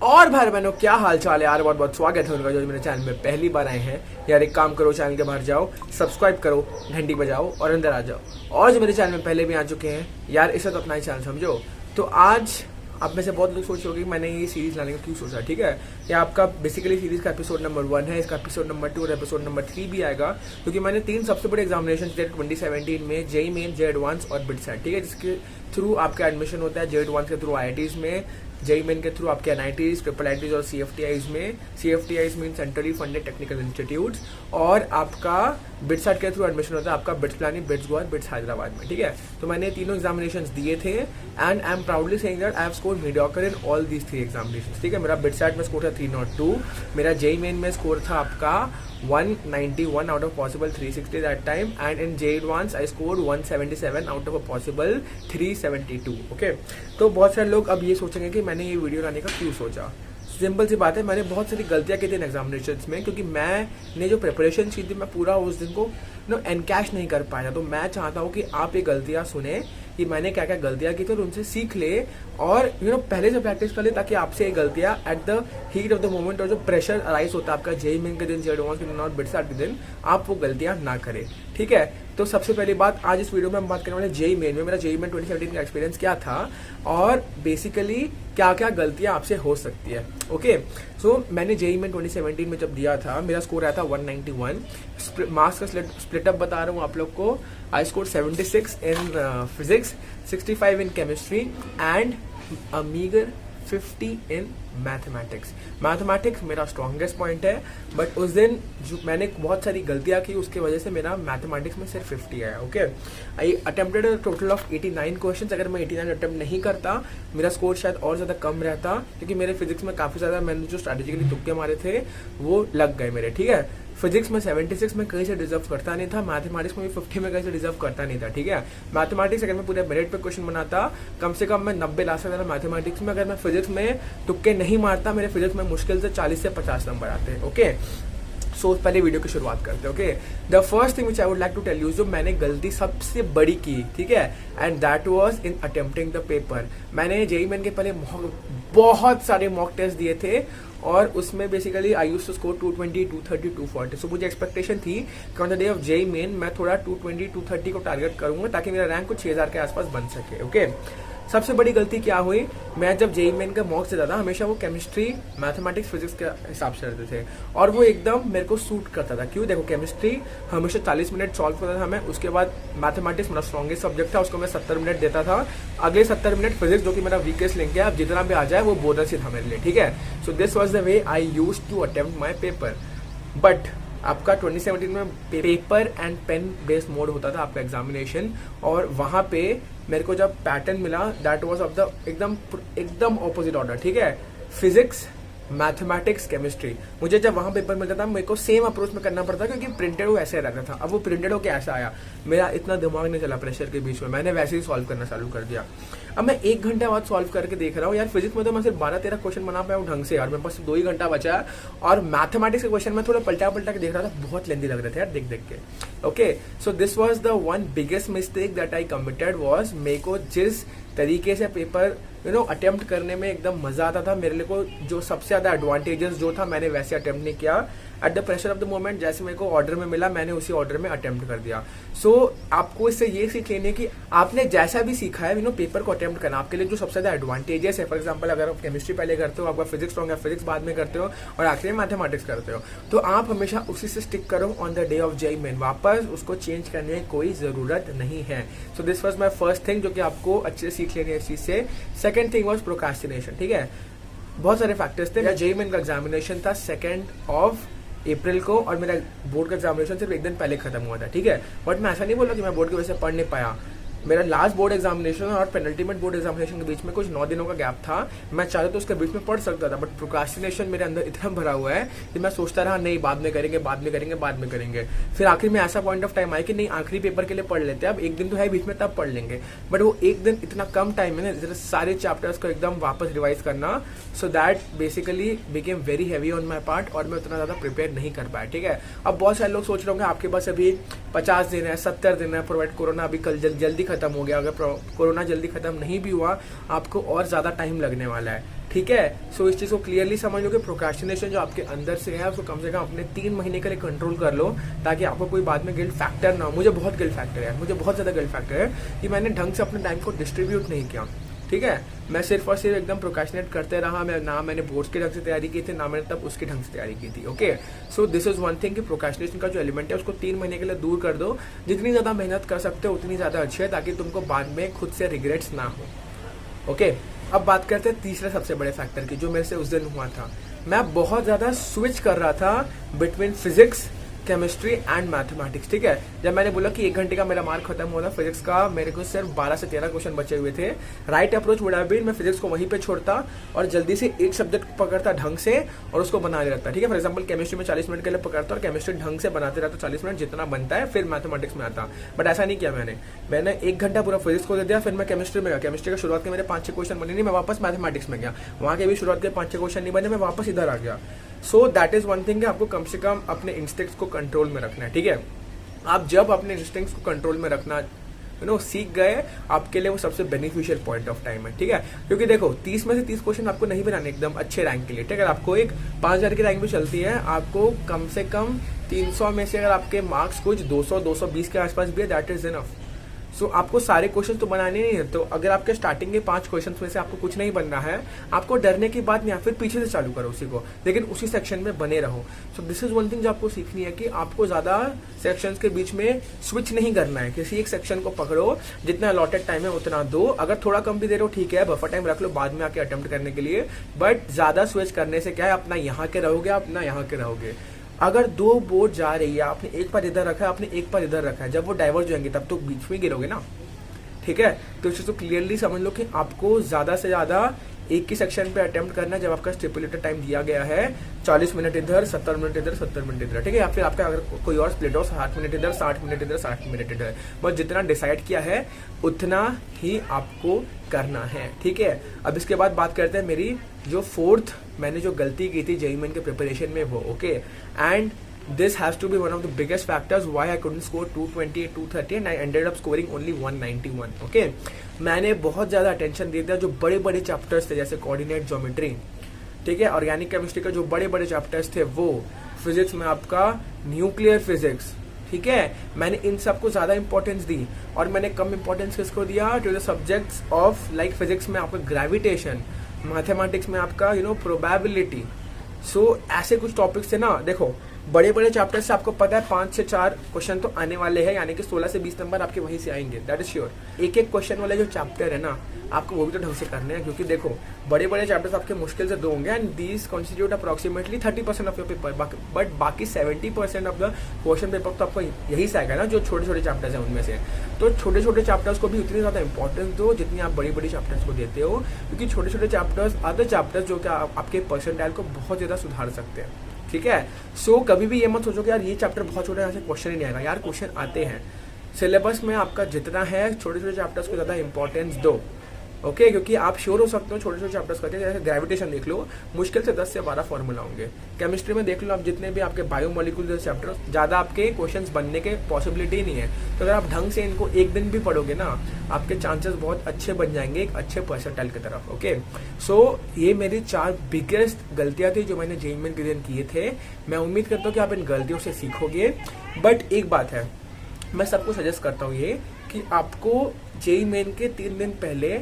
और भाई बहनों क्या हाल चाल है यार। बहुत बहुत स्वागत है उनका जो मेरे चैनल में पहली बार आए हैं। यार एक काम करो, चैनल के बाहर जाओ, सब्सक्राइब करो, घंटी बजाओ और अंदर आ जाओ। और जो मेरे चैनल में पहले भी आ चुके हैं यार, इसे तो अपना ही चैनल समझो। तो आज आप में से बहुत लोग सोच रहे होंगे कि मैंने ये सीरीज लाने का क्यों सोचा। ठीक है, ये आपका बेसिकली सीरीज का एपिसोड नंबर 1 है। इसका एपिसोड नंबर 2 और एपिसोड नंबर 3 भी आएगा, क्योंकि मैंने 3 सबसे बड़े एग्जामिनेशन दिए 2017 में, जेईई मेन, जे एडवांस और बिटसेट। ठीक है, जिसके थ्रू आपका एडमिशन होता है। जे एडवांस के थ्रू आईआईटीज में, जेईई मेन के थ्रू आपके एनआईटीज, ट्रिपल आईटीज और सीएफटीआईज में। CFTIs mean centrally funded technical institutes. और आपका बिटसेट के थ्रू एडमिशन होता है आपका BITS Pilani, BITS Goa, BITS Hyderabad में। ठीक है, तो मैंने तीनों एग्जामिनेशन दिए थे and I am proudly saying that I have scored mediocre in all these 3 examinations. ठीक है, मेरा बिटसेट में स्कोर था 302, मेरा जेईई मेन में स्कोर था आपका 191 out of possible 360 that time, and in J advance I scored 177 out of a possible 372। Okay, तो बहुत सारे लोग अब ये सोचेंगे कि मैंने ये वीडियो लाने का क्यों सोचा। सिंपल सी बात है, मैंने बहुत सारी गलतियां की थी इन एग्जामिनेशंस में, क्योंकि मैंने जो प्रिपरेशन की थी मैं पूरा उस दिन को एनकैश नहीं कर पाया। तो मैं चाहता हूँ कि आप ये गलतियां सुने कि मैंने क्या क्या गलतियां की थी और उनसे सीख ले और पहले से प्रैक्टिस कर ले, ताकि आपसे ये गलतियां at the heat of the moment और जो प्रेशर अराइज होता है आपका जेईई मेन के दिन, जे एडवांस के दिन और बिटसेट के दिन, आप वो गलतियां ना करें। ठीक है, तो सबसे पहली बात, आज इस वीडियो में हम बात करने वाले जेईई मेन में मेरा जेईई मेन 2017 का एक्सपीरियंस क्या था और बेसिकली क्या क्या गलतियां आपसे हो सकती है। ओके, सो मैंने जेईई मेन 2017 में जब दिया था, मेरा स्कोर आया था 191। मार्क्स का स्प्लिटअप बता रहा हूँ आप लोग को। I score 76 in physics, 65 in chemistry and a meager 50 in mathematics. Mathematics मेरा स्ट्रॉन्गेस्ट पॉइंट है, बट उस दिन जो मैंने बहुत सारी गलतियां की, उसकी वजह से मेरा मैथमेटिक्स में सिर्फ 50 आया। Okay, I attempted a total of 89 questions. अगर मैं 89 अटेम्प्ट नहीं करता, मेरा स्कोर शायद और ज़्यादा कम रहता, क्योंकि मेरे फिजिक्स में काफ़ी ज़्यादा मैंने जो स्ट्रैटेजिकली तुक्के मारे थे वो लग गए मेरे। ठीक है, फिजिक्स में 76 में कहीं से डिजर्व करता नहीं था, मैथमेटिक्स में भी 50 में कहीं से डिजर्व करता नहीं था। ठीक है, मैथमेटिक्स अगर मैं पूरे मेरिट पे क्वेश्चन बनाता, कम से कम मैं 90 ला सकता था मैथमेटिक्स में। अगर मैं फिजिक्स में तुक्के नहीं मारता, मेरे फिजिक्स में मुश्किल से 40 से 50 नंबर आते हैं। ओके, सो पहले वीडियो की शुरुआत करते हैं। Okay, the first thing which I would like to tell you, जो मैंने गलती सबसे बड़ी की, ठीक है, and that was in attempting the paper. मैंने जेईई मेन के पहले बहुत सारे मॉक टेस्ट दिए थे और उसमें basically I used to score 220, 230, 240। So मुझे एक्सपेक्टेशन थी कि on the day of JEE Main मैं थोड़ा 220, 230 को टारगेट करूंगा, ताकि मेरा रैंक कुछ 6000 के आसपास बन सके। ओके, सबसे बड़ी गलती क्या हुई, मैं जब जेईई मेन का मॉक्स देता था, हमेशा वो केमिस्ट्री, मैथमेटिक्स, फिजिक्स के हिसाब से रहते थे और वो एकदम मेरे को सूट करता था। क्यों? देखो, केमिस्ट्री हमेशा 40 मिनट सॉल्व करता था मैं, उसके बाद मैथमेटिक्स मेरा स्ट्रॉन्गेस्ट सब्जेक्ट था, उसको मैं 70 मिनट देता था। अगले 70 मिनट फिजिक्स, जो कि मेरा वीकेस्ट लिंक है, अब जितना भी आ जाए वो बोनस ही था मेरे लिए। ठीक है, so this was the way I use to attempt my paper. But आपका 2017 में paper and pen based mode होता था आपका एग्जामिनेशन, और वहां पे मेरे को जब पैटर्न मिला, दैट वाज ऑफ द एकदम ऑपोजिट ऑर्डर। ठीक है, फिजिक्स, मैथमेटिक्स, केमिस्ट्री। मुझे जब वहां पेपर मिलता था, मेरे को सेम अप्रोच में करना पड़ता, क्योंकि प्रिंटेड वो ऐसे रहता था। अब वो प्रिंटेड हो के ऐसा आया, मेरा इतना दिमाग नहीं चला प्रेशर के बीच में, मैंने वैसे ही सॉल्व करना चालू कर दिया। अब मैं 1 घंटे बाद सॉल्व करके देख रहा हूँ यार, फिजिक्स में तो मैं सिर्फ 12-13 क्वेश्चन बना पाया हूँ ढंग से यार, मेरे पास 2 ही घंटा बचा है। और मैथमेटिक्स के क्वेश्चन में थोड़ा पलटा के देख रहा था, बहुत लेंदी लग रहे थे यार देख के। Okay, so this was the one biggest mistake that I committed was, मेरे को जिस तरीके से पेपर अटेम्प्ट करने में एकदम मजा आता था, मेरे लिए को जो सबसे ज्यादा एडवांटेजेस जो था, मैंने वैसे अटेम्प्ट नहीं किया। At the pressure of the moment, जैसे मेरे को ऑर्डर में मिला, मैंने उसी ऑर्डर में अटेम्प्ट कर दिया। सो आपको इससे ये सीख लेनी है कि आपने जैसा भी सीखा है पेपर को अटेम्प्ट करना आपके लिए जो सबसे ज्यादा एडवांटेजेस है। फॉर एग्जाम्पल, अगर आप केमिस्ट्री पहले करते हो, आपका फिजिक्स स्ट्रॉन्ग है, फिजिक्स बाद में करते हो और आखिरी में मैथमेटिक्स करते हो, तो आप हमेशा उसी से स्टिक करो on the day of JEE main. वापस उसको चेंज करने की कोई जरूरत नहीं है। So this was my first thing, जो कि आपको अच्छे से सीख लेनी है इस चीज से। Second thing was procrastination. ठीक है, बहुत सारे फैक्टर्स थे। मेरा जेईई मेन का एग्जामिनेशन था 2 अप्रैल को, और मेरा बोर्ड का एग्जामिनेशन सिर्फ 1 दिन पहले खत्म हुआ था। ठीक है, बट मैं ऐसा नहीं बोला कि मैं बोर्ड की वजह से पढ़ नहीं पाया। मेरा लास्ट बोर्ड एग्जामिनेशन और पेनल्टीमेट बोर्ड एग्जामिनेशन के बीच में कुछ 9 दिनों का गैप था। मैं चाहता तो उसके बीच में पढ़ सकता था, बट प्रोक्रास्टिनेशन मेरे अंदर इतना भरा हुआ है कि मैं सोचता रहा नहीं, बाद में करेंगे, बाद में करेंगे, बाद में करेंगे। फिर आखिर में ऐसा पॉइंट ऑफ टाइम आया कि नहीं, आखिरी पेपर के लिए पढ़ लेते हैं, अब 1 दिन तो है बीच में, तब पढ़ लेंगे। बट वो 1 दिन इतना कम टाइम है ना, सारे चैप्टर्स को एकदम वापस रिवाइज करना, so that basically became very heavy on my part, और मैं उतना ज्यादा प्रिपेयर नहीं कर पाया। ठीक है, अब बहुत सारे लोग सोच रहे होंगे आपके पास अभी 50 दिन है, 70 दिन है, प्रोवाइड कोरोना अभी कल जल्दी खत्म हो गया। अगर कोरोना जल्दी खत्म नहीं भी हुआ, आपको और ज्यादा टाइम लगने वाला है। ठीक है। सो इस चीज़ को क्लियरली समझ लो कि प्रोक्रेस्टिनेशन जो आपके अंदर से है उसको कम से कम अपने 3 महीने के लिए कंट्रोल कर लो, ताकि आपको कोई बाद में गिल्ट फैक्टर ना हो। मुझे बहुत गिल्ट फैक्टर है, मुझे बहुत ज़्यादा गिल्ट फैक्टर है कि मैंने ढंग से अपने टाइम को डिस्ट्रीब्यूट नहीं किया। ठीक है, मैं सिर्फ और सिर्फ एकदम प्रोक्रेस्टिनेट करते रहा। मैं ना मैंने बोर्ड्स के ढंग से तैयारी की थी, ना मैंने तब उसके ढंग से तैयारी की थी। Okay, so this is one thing कि प्रोक्रेस्टिनेशन का जो एलिमेंट है उसको 3 महीने के लिए दूर कर दो। जितनी ज़्यादा मेहनत कर सकते हो उतनी ज़्यादा अच्छी है, ताकि तुमको बाद में खुद से रिग्रेट्स ना हो। ओके, अब बात करते हैं तीसरे सबसे बड़े फैक्टर की, जो मेरे से उस दिन हुआ था। मैं बहुत ज़्यादा स्विच कर रहा था between physics, chemistry and mathematics. ठीक है, जब मैंने बोला कि 1 घंटे का मेरा मार्क खत्म हुआ था फिजिक्स का, मेरे को सिर्फ 12 से 13 क्वेश्चन बचे हुए थे। Right approach would have been, मैं फिजिक्स को वहीं पे छोड़ता और जल्दी से एक सब्जेक्ट पकड़ता ढंग से और उसको बनाने लगता। ठीक है, फॉर एग्जांपल केमिस्ट्री में 40 मिनट के लिए पकड़ता और केमिस्ट्री ढंग से बनाते रहता 40 मिनट जितना बनता है, फिर मैथमेटिक्स में आता। बट ऐसा नहीं किया मैंने 1 घंटा पूरा फिजिक्स को दे दिया, फिर मैं केमिस्ट्री में गया। केमिस्ट्री का शुरुआत के मेरे 5-6 क्वेश्चन बने नहीं, मैं वापस मैथमेटिक्स में गया, वहाँ के भी शुरुआत के 5-6 क्वेश्चन नहीं बने, मैं वापस इधर आ गया। So that is one thing, आपको कम से कम अपने इंस्टिंक्ट्स को कंट्रोल में रखना है। ठीक है, आप जब अपने इंस्टिंक्ट्स को कंट्रोल में रखना सीख गए, आपके लिए वो सबसे बेनिफिशियल पॉइंट ऑफ टाइम है। ठीक है, क्योंकि देखो 30 में से 30 क्वेश्चन आपको नहीं बनाने एकदम अच्छे रैंक के लिए। ठीक है, अगर आपको एक 5000 की रैंक भी चलती है, आपको कम से कम 300 में से अगर आपके मार्क्स कुछ 200-220 के आसपास भी है, दैट इज इनफ। सो आपको सारे क्वेश्चन तो बनाने नहीं है। तो अगर आपके स्टार्टिंग के 5 क्वेश्चन में से आपको कुछ नहीं बनना है, आपको डरने की बात नहीं है, फिर पीछे से चालू करो उसी को, लेकिन उसी सेक्शन में बने रहो। So this is one thing जो आपको सीखनी है कि आपको ज्यादा सेक्शंस के बीच में स्विच नहीं करना है। किसी एक सेक्शन को पकड़ो, जितना अलॉटेड टाइम है उतना दो। अगर थोड़ा कम भी दे रहे हो ठीक है, बफर टाइम रख लो बाद में आके अटेम्प्ट करने के लिए, बट ज्यादा स्विच करने से क्या है, अपना यहाँ के रहोगे, अपना यहाँ के रहोगे। अगर 2 बोर्ड जा रही है, आपने एक पर इधर रखा है, आपने एक पर इधर रखा है, जब वो डाइवर्ज होंगे तब तो बीच में गिरोगे ना। ठीक है, तो इस चीज को क्लियरली समझ लो कि आपको ज्यादा से ज्यादा एक ही सेक्शन पे अटेम्प्ट करना है जब आपका स्टिपुलेटेड टाइम दिया गया है 40 मिनट इधर, 70 मिनट इधर, 70 मिनट इधर। ठीक है, या फिर आपका अगर कोई और स्प्लिट हो 60 मिनट इधर, 60 मिनट इधर, 60 मिनट इधर, बस जितना डिसाइड किया है उतना ही आपको करना है। ठीक है, अब इसके बाद बात करते हैं मेरी जो 4th मैंने जो गलती की थी जेईई मेन के प्रिपरेशन में वो। Okay, and this has to be one of the biggest factors why I couldn't score 220 230 and I ended up scoring only 191. okay, मैंने बहुत ज़्यादा अटेंशन दे दिया जो बड़े बड़े चैप्टर्स थे, जैसे कोऑर्डिनेट ज्योमेट्री, ठीक है, ऑर्गेनिक केमिस्ट्री का जो बड़े बड़े चैप्टर्स थे वो, फिजिक्स में आपका न्यूक्लियर फिजिक्स। ठीक है, मैंने इन सबको ज़्यादा इंपॉर्टेंस दी और मैंने कम इंपॉर्टेंस किसको दिया, to the subjects of like physics में आपका ग्रेविटेशन, मैथमेटिक्स में आपका प्रोबेबिलिटी। सो ऐसे कुछ टॉपिक्स थे ना। देखो बड़े बड़े चैप्टर से आपको पता है 5 से 4 क्वेश्चन तो आने वाले हैं, यानी कि 16 से 20 नंबर आपके वहीं से आएंगे, दैट इज श्योर। एक एक क्वेश्चन वाले जो चैप्टर है ना, आपको वो भी तो ढंग से करने हैं, क्योंकि देखो बड़े बड़े चैप्टर्स आपके मुश्किल से 2 होंगे and these constitute approximately 30% of your paper, but बाकी 70% ऑफ द क्वेश्चन पेपर तो आपको यही से आएगा ना, जो छोटे छोटे चैप्टर्स हैं उनमें से। तो छोटे छोटे चैप्टर्स को भी उतनी ज़्यादा इंपॉर्टेंस दो जितनी आप बड़ी बड़ी चैप्टर्स को देते हो, क्योंकि छोटे छोटे चैप्टर्स अदर चैप्टर्स जो कि आपके परसेंटाइल को बहुत ज़्यादा सुधार सकते हैं। ठीक है, सो कभी भी ये मत सोचो कि यार ये चैप्टर बहुत छोटा है, यहाँ से क्वेश्चन ही नहीं आएगा। यार क्वेश्चन आते हैं, सिलेबस में आपका जितना है छोटे छोटे चैप्टर्स को ज़्यादा इंपॉर्टेंस दो। ओके, क्योंकि आप श्योर हो सकते हो छोटे छोटे चैप्टर्स करते हैं, जैसे ग्रेविटेशन देख लो, मुश्किल से 10 से 12 फॉर्मूला होंगे। केमिस्ट्री में देख लो आप, जितने भी आपके बायोमोलिक्यूल चैप्टर, ज़्यादा आपके क्वेश्चंस बनने के पॉसिबिलिटी नहीं है। तो अगर आप ढंग से इनको एक दिन भी पढ़ोगे ना, आपके चांसेस बहुत अच्छे बन जाएंगे एक अच्छे परसेंटाइल की तरफ। ओके, सो ये मेरी 4 बिगेस्ट गलतियाँ थी जो मैंने जेईई मेन के दिन किए थे। मैं उम्मीद करता हूँ कि आप इन गलतियों से सीखोगे। बट एक बात है, मैं सबको सजेस्ट करता हूँ ये कि आपको जेईई मेन के 3 दिन पहले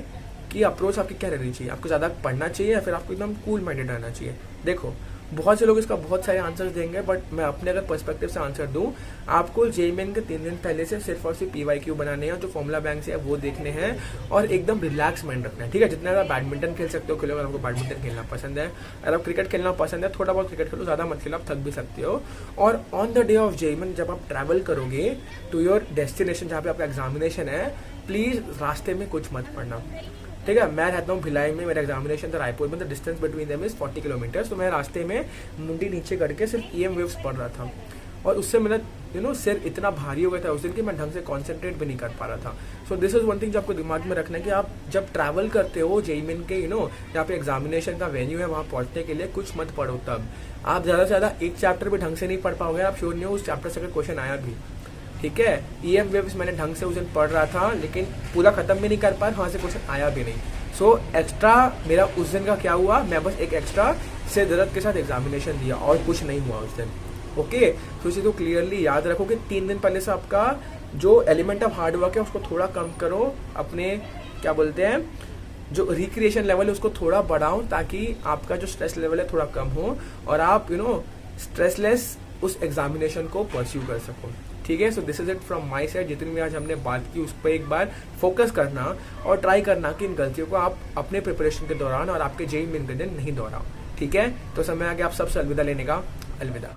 की अप्रोच आपकी क्या रहनी चाहिए, आपको ज़्यादा पढ़ना चाहिए या फिर आपको एकदम कूल माइंडेड रहना चाहिए। देखो बहुत से लोग इसका बहुत सारे आंसर्स देंगे, बट मैं अपने अगर पर्सपेक्टिव से आंसर दूं, आपको जेईई मेन के 3 दिन पहले से सिर्फ और सिर्फ PYQ बनाने हैं, जो फॉर्मूला बैंक से है वो देखने हैं और एकदम रिलैक्स माइंड रखना है। ठीक है, जितना ज़्यादा बैडमिंटन खेल सकते हो खेलो, अगर आपको बैडमिंटन खेलना पसंद है, अगर आप क्रिकेट खेलना पसंद है थोड़ा बहुत क्रिकेट खेलो, ज़्यादा मत खेलो, आप थक भी सकते हो। और on the day of JEE main जब आप ट्रैवल करोगे टू योर डेस्टिनेशन जहाँ पे आपका एग्जामिनेशन है, प्लीज़ रास्ते में कुछ मत पढ़ना। ठीक है, मैं रहता हूँ भिलाई में, मेरा एग्जामिनेशन था रायपुर में, the distance between them is 40 kilometres. तो मैं रास्ते में मुंडी नीचे करके सिर्फ EM वेव्स पढ़ रहा था और उससे मेरा सिर इतना भारी हो गया था उस दिन कि मैं ढंग से कॉन्सेंट्रेट भी नहीं कर पा रहा था। So this is one thing जो आपको दिमाग में रखना है कि आप जब ट्रैवल करते हो जेईई मेन के जहाँ पे एग्जामिनेशन का वेन्यू है वहाँ पहुँचने के लिए कुछ मत पढ़ो। तब आप ज़्यादा से ज़्यादा एक चैप्टर भी ढंग से नहीं पढ़ पाओगे, आप श्योर नहीं हो उस चैप्टर से अगर क्वेश्चन आया भी। ठीक है, EM वेव्स मैंने ढंग से उस दिन पढ़ रहा था लेकिन पूरा खत्म भी नहीं कर पाया, वहाँ से क्वेश्चन आया भी नहीं। सो एक्स्ट्रा मेरा उस दिन का क्या हुआ, मैं बस एक एक्स्ट्रा सिर दर्द के साथ एग्जामिनेशन दिया और कुछ नहीं हुआ उस दिन। ओके, तो इसे तो क्लियरली याद रखो कि 3 दिन पहले से आपका जो एलिमेंट ऑफ हार्ड वर्क है उसको थोड़ा कम करो, अपने क्या बोलते हैं जो रिक्रिएशन लेवल है उसको थोड़ा बढ़ाओ, ताकि आपका जो स्ट्रेस लेवल है थोड़ा कम हो और आप स्ट्रेसलेस उस एग्जामिनेशन को परस्यू कर सको। ठीक है, so this is it from my side. जितनी भी आज हमने बात की उस पर एक बार फोकस करना और ट्राई करना कि इन गलतियों को आप अपने प्रिपरेशन के दौरान और आपके जेईई मेन के दिन नहीं दोहराओ। ठीक है, तो समय आ गया आप सबसे अलविदा लेने का। अलविदा।